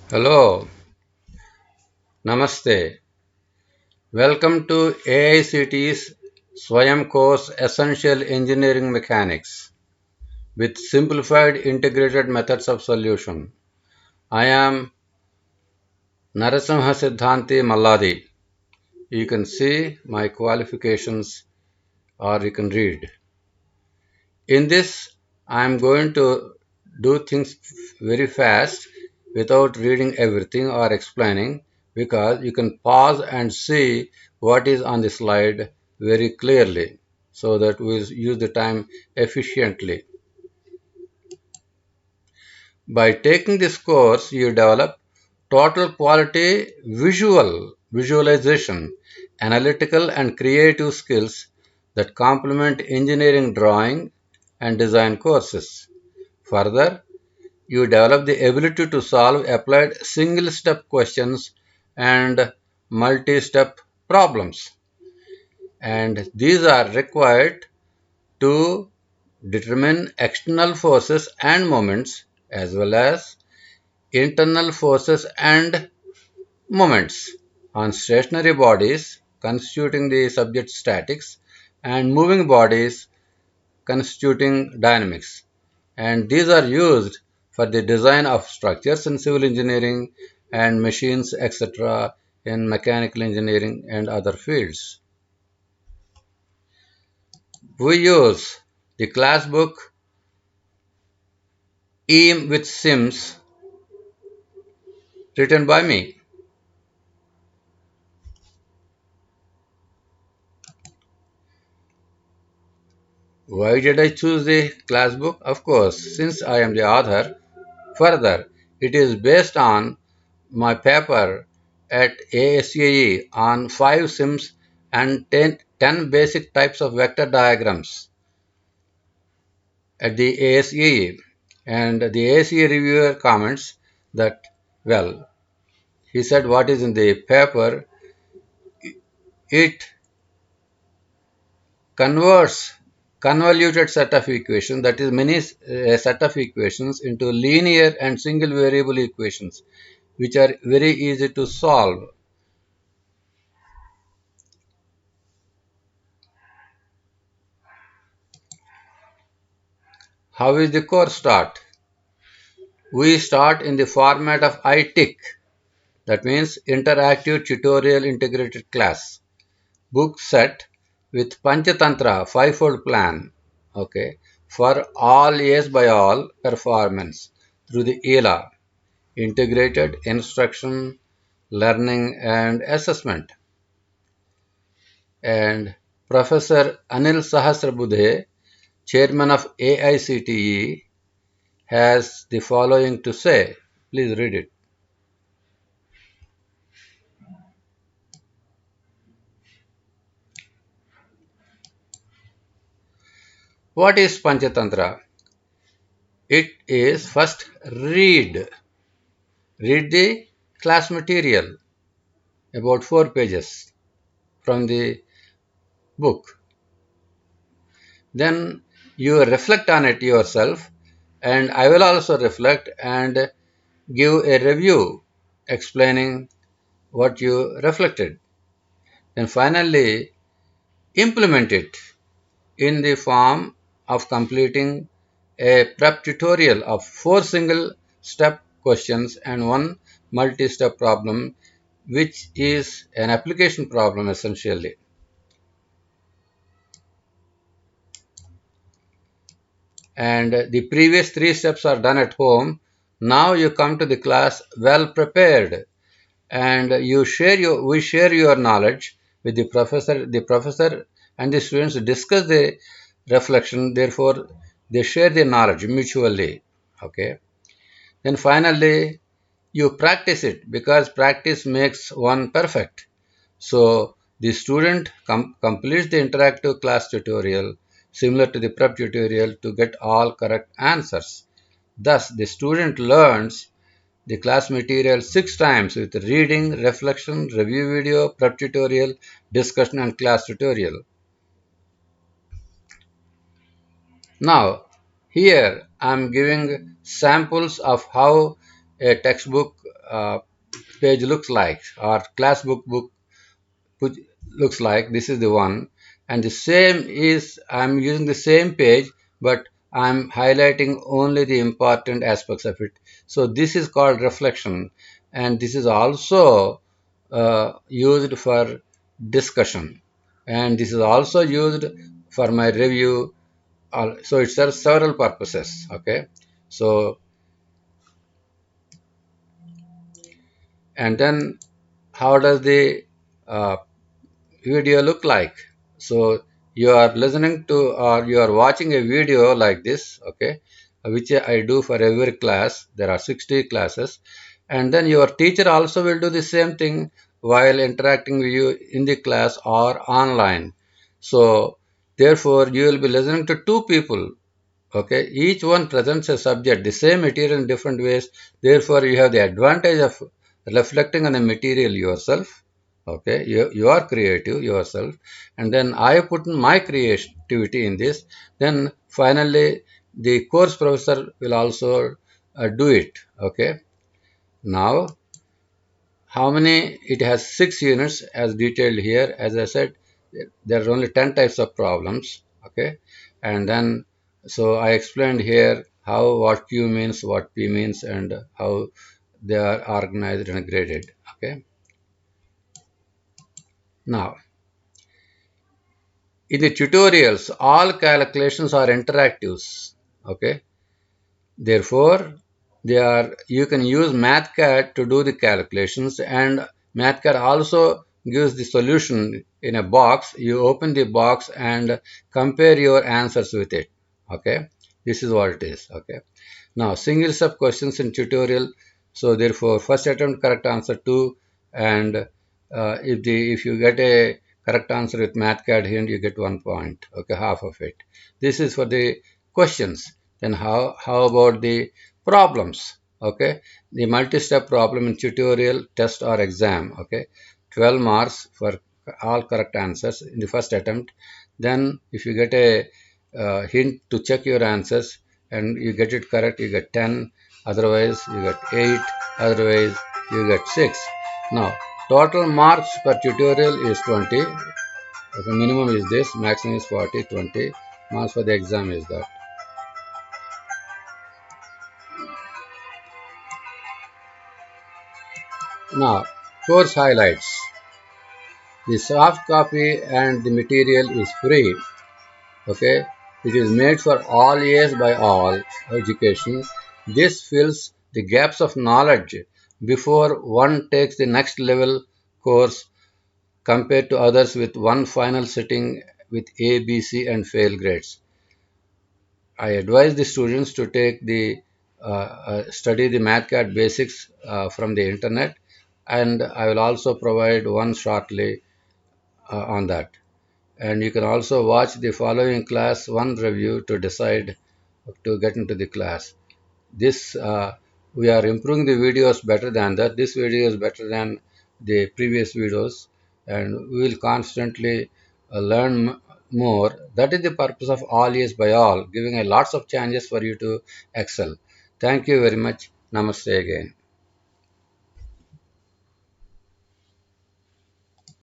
Hello, Namaste. Welcome to AICT's Swayam course Essential Engineering Mechanics with simplified integrated methods of solution. I am Narasimha Siddhanti Malladi. You can see my qualifications or you can read. In this, I am going to do things very fast without reading everything or explaining because you can pause and see what is on the slide very clearly so that we use the time efficiently. By taking this course, you develop total quality visualization, analytical and creative skills that complement engineering drawing and design courses. Further, you develop the ability to solve applied single step questions and multi step problems. And these are required to determine external forces and moments as well as internal forces and moments on stationary bodies constituting the subject statics and moving bodies constituting dynamics, and these are used for the design of structures in civil engineering and machines, etc., in mechanical engineering and other fields. We use the class book EAM with Sims written by me. Why did I choose the class book? Of course, since I am the author. Further, it is based on my paper at ASCE on 5 sims and 10 basic types of vector diagrams at the ASCE. And the ASCE reviewer comments that, well, he said what is in the paper, it converts convoluted set of equations, that is many set of equations, into linear and single variable equations which are very easy to solve. How is the course start? We start in the format of ITIC, that means Interactive Tutorial Integrated Class. Book set with Panchatantra five-fold plan, okay, for all A's by all performance through the ELA, Integrated Instruction, Learning and Assessment. And Professor Anil Sahasrabudhe, Chairman of AICTE, has the following to say. Please read it. What is Panchatantra? It is first read the class material, about 4 pages from the book. Then you reflect on it yourself, and I will also reflect and give a review explaining what you reflected. Then finally implement it in the form of completing a prep tutorial of 4 single step questions and 1 multi step problem, which is an application problem essentially. And the previous 3 steps are done at home. Now you come to the class well prepared, and we share your knowledge with the professor and the students discuss the reflection, therefore they share their knowledge mutually, okay. Then finally you practice it because practice makes one perfect. So the student completes the interactive class tutorial similar to the prep tutorial to get all correct answers. Thus the student learns the class material 6 times with reading, reflection, review video, prep tutorial, discussion and class tutorial. Now, here I am giving samples of how a textbook uh, page looks like, or class book looks like. This is the one, and the same is I'm using the same page, but I'm highlighting only the important aspects of it. So this is called reflection, and this is also used for discussion, and this is also used for my review. So it serves several purposes. Okay, so and then how does the uh, video look like? So you are listening to or you are watching a video like this, okay, which I do for every class. There are 60 classes, and then your teacher also will do the same thing while interacting with you in the class or online. So therefore you will be listening to two people. Okay, each one presents a subject, the same material in different ways. Therefore, you have the advantage of reflecting on the material yourself. Okay, you are creative yourself, and then I put in my creativity in this. Then finally, the course professor will also do it. Okay, now how many? It has 6 units as detailed here. As I said, there are only 10 types of problems. Okay, and then so I explained here how what Q means, what P means, and how they are organized and graded. Okay, now in the tutorials, all calculations are interactives. Okay, therefore, they are you can use MathCAD to do the calculations, and MathCAD also gives the solution in a box. You open the box and compare your answers with it. Okay, this is what it is. Okay, now single step questions in tutorial. So therefore, first attempt correct answer 2, and if you get a correct answer with MathCAD here, you get 1 point. Okay, half of it. This is for the questions. Then how about the problems? Okay, the multi-step problem in tutorial, test or exam. Okay, 12 marks for all correct answers in the first attempt. Then if you get a hint to check your answers and you get it correct, you get 10. Otherwise, you get 8. Otherwise, you get 6. Now, total marks per tutorial is 20. The minimum is this, maximum is 40, 20. Marks for the exam is that. Now, course highlights. The soft copy and the material is free. Okay, it is made for all years by all education. This fills the gaps of knowledge before one takes the next level course compared to others with one final sitting with A, B, C and fail grades. I advise the students to take the study the MathCAD basics from the internet, and I will also provide one shortly on that. And you can also watch the following class 1 review to decide to get into the class. This we are improving the videos better than that. This video is better than the previous videos, and we will constantly learn more. That is the purpose of all is by all, giving a lots of chances for you to excel. Thank you very much. Namaste again.